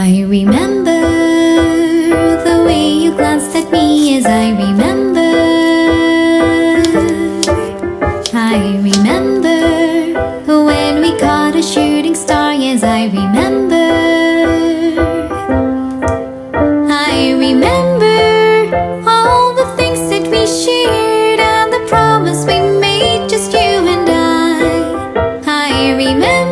I remember the way you glanced at me as I remember. I remember when we caught a shooting star, yes, I remember. I remember all the things that we shared and the promise we made, just you and I remember